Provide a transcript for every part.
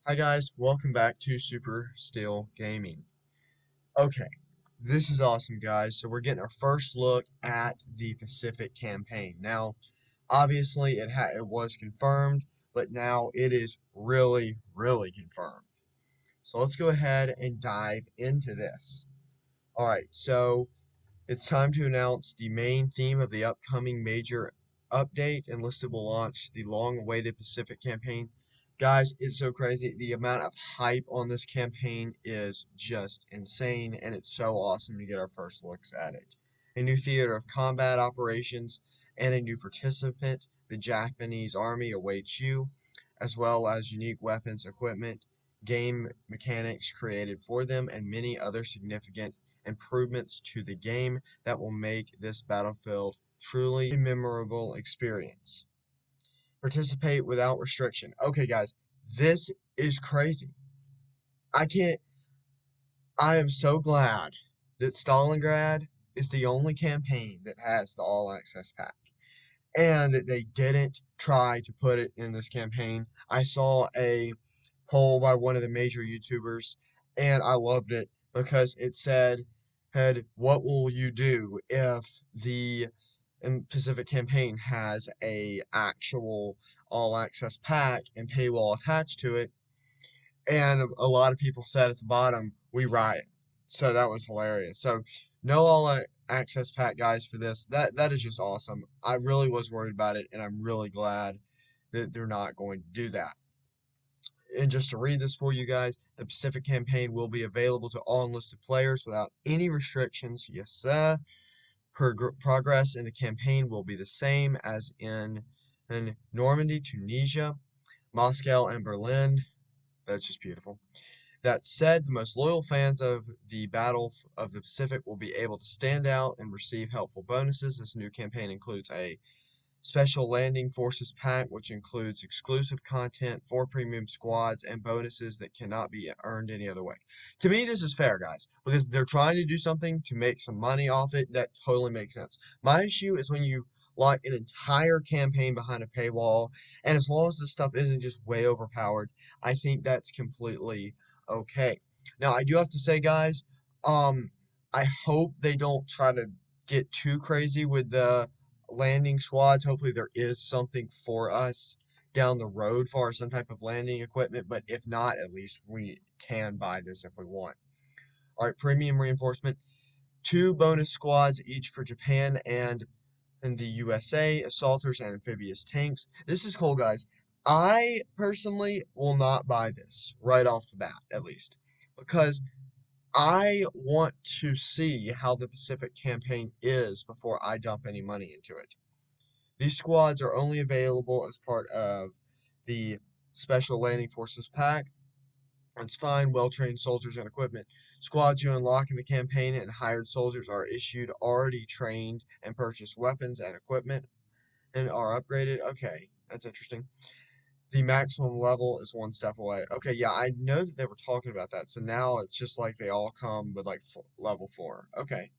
Hi guys, welcome back to SuperSteel Gaming. Okay, this is awesome guys. So we're getting our first look at the Pacific campaign. Now, obviously it was confirmed, but now it is really confirmed. So let's go ahead and dive into this. All right, so it's time to announce the main theme of the upcoming major update. Enlisted will launch the long-awaited Pacific campaign. Guys, it's so crazy. The amount of hype on this campaign is just insane, and it's so awesome to get our first looks at it. A new theater of combat operations and a new participant, the Japanese Army, awaits you, as well as unique weapons, equipment, game mechanics created for them, and many other significant improvements to the game that will make this battlefield truly a memorable experience. Participate without restriction. Okay, guys, this is crazy. I can't. I am so glad that Stalingrad is the only campaign that has the all access pack and that they didn't try to put it in this campaign. I saw a poll by one of the major YouTubers and I loved it because it said, what will you do if the Pacific campaign has a actual all access pack and paywall attached to it? And a lot of people said at the bottom, we riot. So that was hilarious. So no all access pack guys for this. That is just awesome. I really was worried about it, and I'm really glad that they're not going to do that. And just to read this for you guys, the Pacific campaign will be available to all enlisted players without any restrictions. Yes, sir. Progress in the campaign will be the same as in Normandy, Tunisia, Moscow, and Berlin. That's just beautiful. That said, the most loyal fans of the Battle of the Pacific will be able to stand out and receive helpful bonuses. This new campaign includes a Special Landing Forces pack, which includes exclusive content, 4 premium squads, and bonuses that cannot be earned any other way. To me, this is fair, guys, because they're trying to do something to make some money off it. That totally makes sense. My issue is when you lock an entire campaign behind a paywall, and as long as this stuff isn't just way overpowered, I think that's completely okay. Now, I do have to say, guys, um, I hope they don't try to get too crazy with the landing squads. Hopefully there is something for us down the road for some type of landing equipment, but if not, at least we can buy this if we want. All right, premium reinforcement. 2 bonus squads each for Japan and in the USA, assaulters and amphibious tanks. This is cool, guys. I personally will not buy this right off the bat, at least, because I want to see how the Pacific campaign is before I dump any money into it. These squads are only available as part of the Special Landing Forces pack. It's fine, well-trained soldiers and equipment. Squads you unlock in the campaign and hired soldiers are issued already trained and purchased weapons and equipment and are upgraded. Okay, that's interesting. The maximum level is 1 step away. Okay, yeah, I know that they were talking about that. So now it's just like they all come with like level 4. Okay.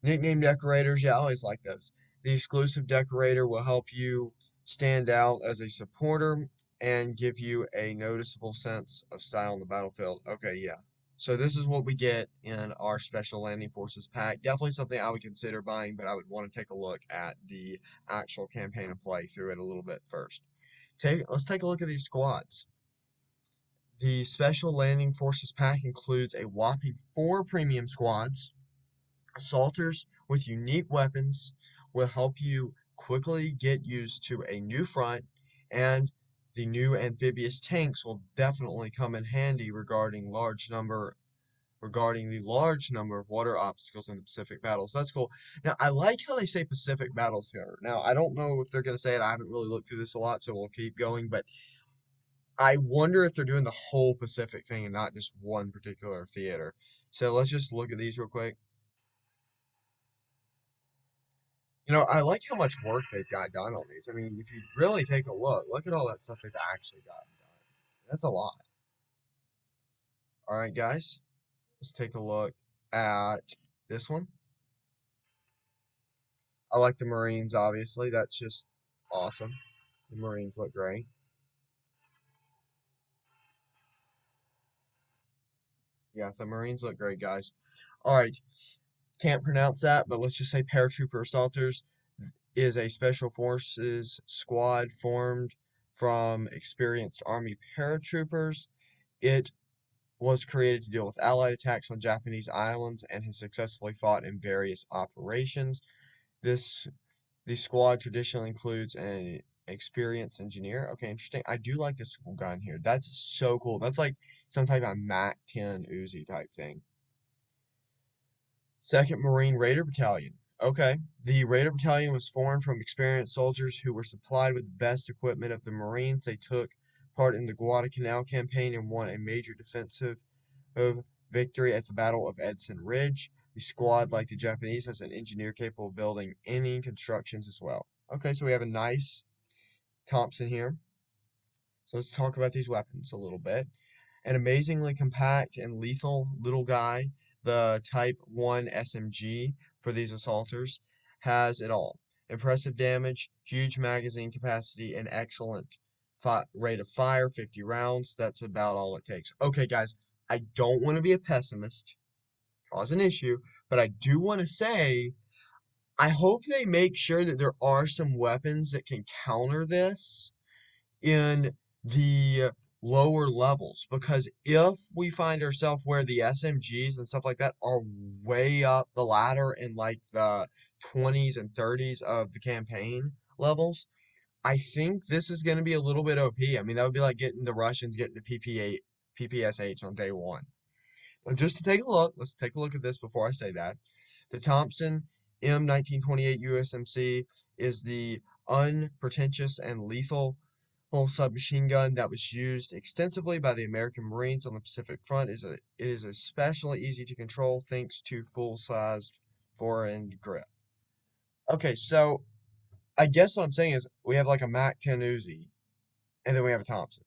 Nickname decorators, yeah, I always like those. The exclusive decorator will help you stand out as a supporter and give you a noticeable sense of style on the battlefield. Okay, yeah. So this is what we get in our Special Landing Forces pack. Definitely something I would consider buying, but I would want to take a look at the actual campaign and play through it a little bit first. Let's take a look at these squads. The Special Landing Forces pack includes a whopping 4 premium squads. Assaulters with unique weapons will help you quickly get used to a new front, and the new amphibious tanks will definitely come in handy regarding the large number of water obstacles in the Pacific battles. That's cool. Now, I like how they say Pacific battles here. Now, I don't know if they're going to say it. I haven't really looked through this a lot, so we'll keep going. But I wonder if they're doing the whole Pacific thing and not just one particular theater. So let's just look at these real quick. I like how much work they've got done on these. I mean, if you really take a look at all that stuff they've actually gotten done. That's a lot. All right, guys, let's take a look at this one. I like the Marines, obviously. That's just awesome. The Marines look great. Yeah, the Marines look great, guys. All right, can't pronounce that, but let's just say Paratrooper Assaulters is a special forces squad formed from experienced Army paratroopers. It was created to deal with Allied attacks on Japanese islands and has successfully fought in various operations. This the squad traditionally includes an experienced engineer. Okay, interesting. I do like this gun here. That's so cool. That's like some type of Mac 10 Uzi type thing. Second Marine Raider Battalion. Okay. The Raider Battalion was formed from experienced soldiers who were supplied with the best equipment of the Marines. They took part in the Guadalcanal campaign and won a major defensive victory at the Battle of Edson Ridge. The squad, like the Japanese, has an engineer capable of building any constructions as well. Okay, so we have a nice Thompson here. So let's talk about these weapons a little bit. An amazingly compact and lethal little guy, the Type 1 SMG for these assaulters has it all. Impressive damage, huge magazine capacity, and excellent rate of fire, 50 rounds. That's about all it takes. Okay, guys, I don't want to be a pessimist, cause an issue, but I do want to say I hope they make sure that there are some weapons that can counter this in the lower levels, because if we find ourselves where the SMGs and stuff like that are way up the ladder in like the 20s and 30s of the campaign levels, I think this is going to be a little bit OP. I mean, that would be like getting the Russians getting the PPA, PPSH on day one. But just to take a look, let's take a look at this before I say that. The Thompson M1928 USMC is the unpretentious and lethal submachine gun that was used extensively by the American Marines on the Pacific Front. It is especially easy to control thanks to full-sized fore-end grip. Okay, so I guess what I'm saying is we have like a Mac 10 Uzi, and then we have a Thompson.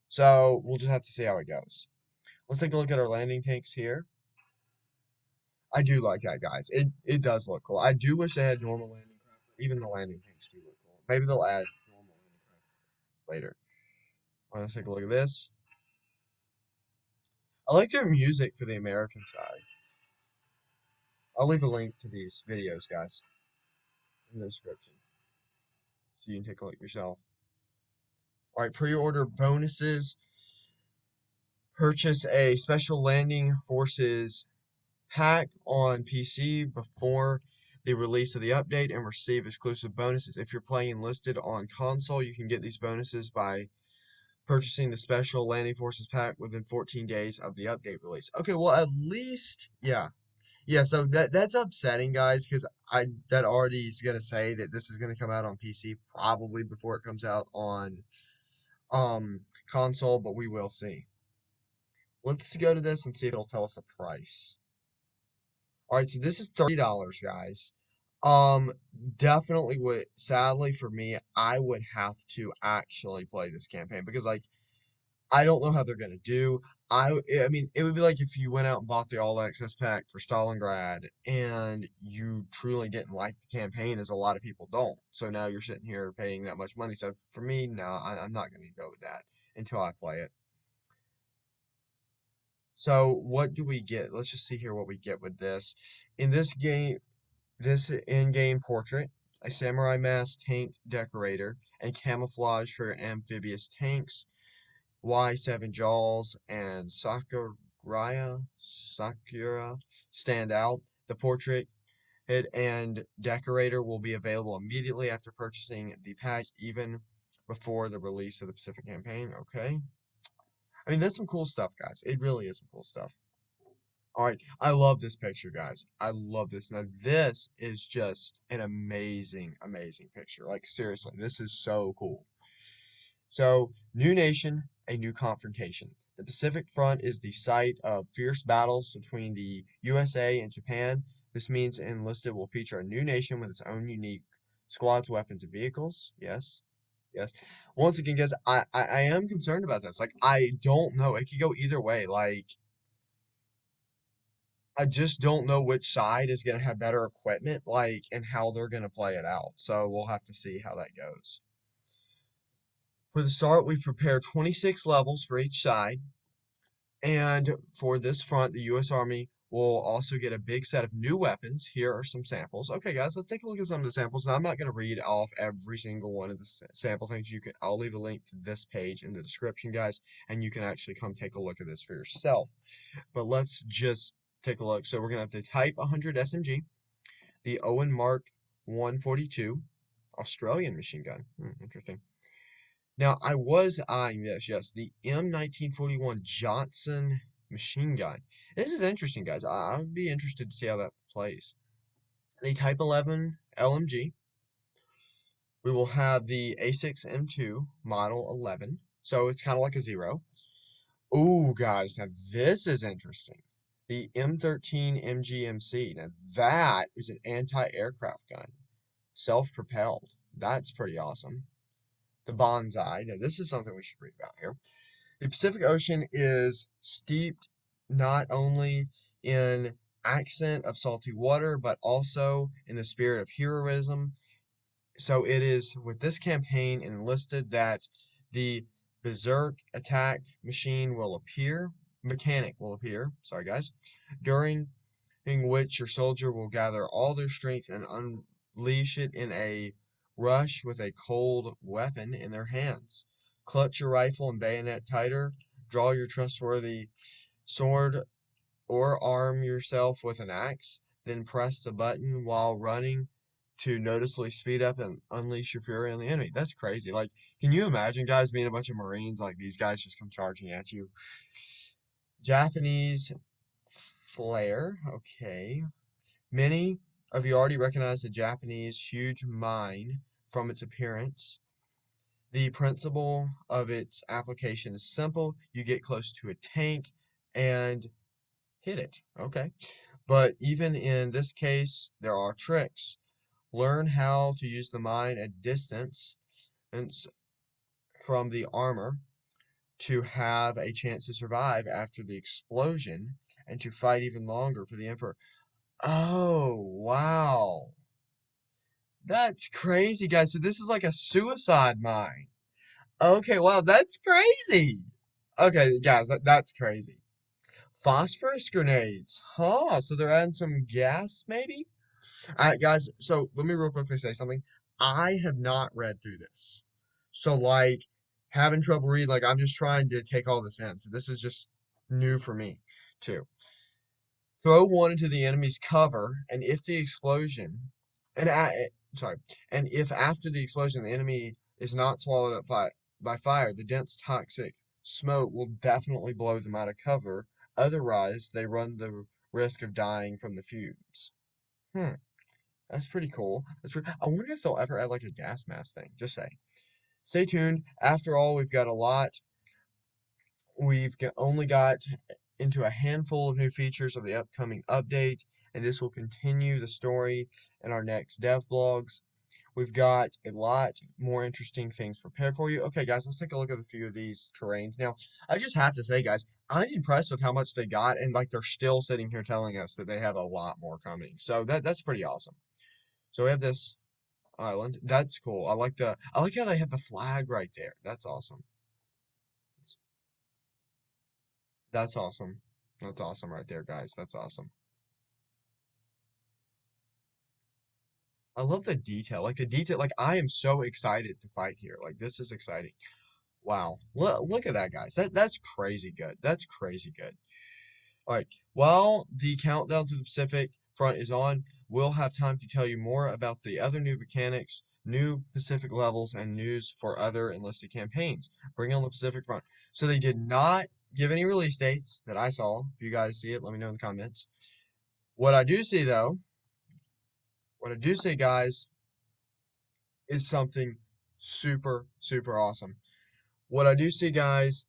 So we'll just have to see how it goes. Let's take a look at our landing tanks here. I do like that, guys. It does look cool. I do wish they had normal landing craft. Even the landing tanks do look cool. Maybe they'll add normal landing craft later. All right, let's take a look at this. I like their music for the American side. I'll leave a link to these videos, guys, in the description, so you can take a look yourself. All right, pre-order bonuses. Purchase a special landing forces pack on PC before the release of the update and receive exclusive bonuses. If you're playing Enlisted on console, you can get these bonuses by purchasing the special landing forces pack within 14 days of the update release. Okay, well at least yeah. Yeah, so that's upsetting, guys, because that already is gonna say that this is gonna come out on PC probably before it comes out on console, but we will see. Let's go to this and see if it'll tell us the price. All right, so this is $30, guys. Um, Definitely would, sadly for me, I would have to actually play this campaign because like I don't know how they're gonna do. I mean, it would be like if you went out and bought the all access pack for Stalingrad and you truly didn't like the campaign, as a lot of people don't. So now you're sitting here paying that much money. So for me, no, I'm not gonna go with that until I play it. So what do we get? Let's just see here what we get with this. In this game, this in-game portrait, a samurai mask tank decorator, and camouflage for amphibious tanks. Y7 Jaws and Sakura stand out. The portrait and decorator will be available immediately after purchasing the pack, even before the release of the Pacific campaign. Okay. I mean, that's some cool stuff, guys. It really is some cool stuff. All right. I love this picture, guys. I love this. Now, this is just an amazing, amazing picture. Like, seriously, this is so cool. So, new nation, a new confrontation. The Pacific Front is the site of fierce battles between the USA and Japan. This means Enlisted will feature a new nation with its own unique squads, weapons, and vehicles. Yes, yes. Once again, guys, I am concerned about this. Like, I don't know. It could go either way. Like, I just don't know which side is going to have better equipment, like, and how they're going to play it out. So, we'll have to see how that goes. For the start, we prepare 26 levels for each side. And for this front, the U.S. Army will also get a big set of new weapons. Here are some samples. Okay, guys, let's take a look at some of the samples. Now, I'm not going to read off every single one of the sample things. I'll leave a link to this page in the description, guys, and you can actually come take a look at this for yourself. But let's just take a look. So we're going to have the Type 100 SMG, the Owen Mark 142, Australian machine gun. Interesting. Now, I was eyeing this, yes, the M1941 Johnson machine gun. This is interesting, guys. I would be interested to see how that plays. The Type 11 LMG. We will have the A6M2 Model 11. So it's kind of like a zero. Ooh, guys, now this is interesting. The M13 MGMC. Now that is an anti-aircraft gun. Self-propelled. That's pretty awesome. The Bonsai. Now this is something we should read about here. The Pacific Ocean is steeped not only in accent of salty water, but also in the spirit of heroism. So it is with this campaign enlisted that the Berserk attack mechanic will appear, sorry guys, during which your soldier will gather all their strength and unleash it in a rush with a cold weapon in their hands. Clutch your rifle and bayonet tighter, draw your trustworthy sword, or arm yourself with an axe, then press the button while running to noticeably speed up and unleash your fury on the enemy. That's crazy. Like, can you imagine, guys, being a bunch of Marines, like these guys just come charging at you? Japanese flare, okay. Many of you already recognize the Japanese huge mine from its appearance. The principle of its application is simple. You get close to a tank and hit it. Okay. But even in this case, there are tricks. Learn how to use the mine at distance and from the armor to have a chance to survive after the explosion and to fight even longer for the Emperor. Oh, wow. That's crazy, guys. So this is like a suicide mine. Okay, wow, that's crazy. Okay, guys, that's crazy. Phosphorus grenades. Huh, so they're adding some gas, maybe? Alright, guys, so let me real quickly say something. I have not read through this. So, like, having trouble reading, like, I'm just trying to take all this in. So this is just new for me, too. Throw one into the enemy's cover, and if the explosion, and sorry, and if after the explosion the enemy is not swallowed up by fire, the dense toxic smoke will definitely blow them out of cover. Otherwise, they run the risk of dying from the fumes. Hmm, that's pretty cool. I wonder if they'll ever add like a gas mask thing. Just say. Stay tuned. After all, we've got a lot. Only got into a handful of new features of the upcoming update, and this will continue the story in our next dev blogs. We've got a lot more interesting things prepared for you. Okay, guys, let's take a look at a few of these terrains. Now, I just have to say, guys, I'm impressed with how much they got, and like they're still sitting here telling us that they have a lot more coming. So that's pretty awesome. So we have this island. That's cool. I like how they have the flag right there. That's awesome. That's awesome. That's awesome right there, guys. That's awesome. I love the detail. Like the detail, like I am so excited to fight here. Like this is exciting. Wow. Look at that, guys. That's crazy good. That's crazy good. All right. While the countdown to the Pacific front is on, we'll have time to tell you more about the other new mechanics, new Pacific levels, and news for other enlisted campaigns. Bring on the Pacific front. So they did not give any release dates that I saw. If you guys see it, let me know in the comments. What I do see though, what I do see, guys, is something super, super awesome. What I do see, guys,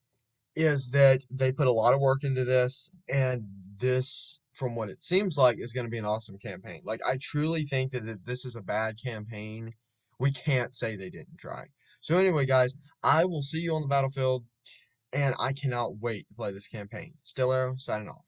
is that they put a lot of work into this, and this, from what it seems like, is going to be an awesome campaign. Like, I truly think that if this is a bad campaign, we can't say they didn't try. So anyway, guys, I will see you on the battlefield, and I cannot wait to play this campaign. Still Arrow, signing off.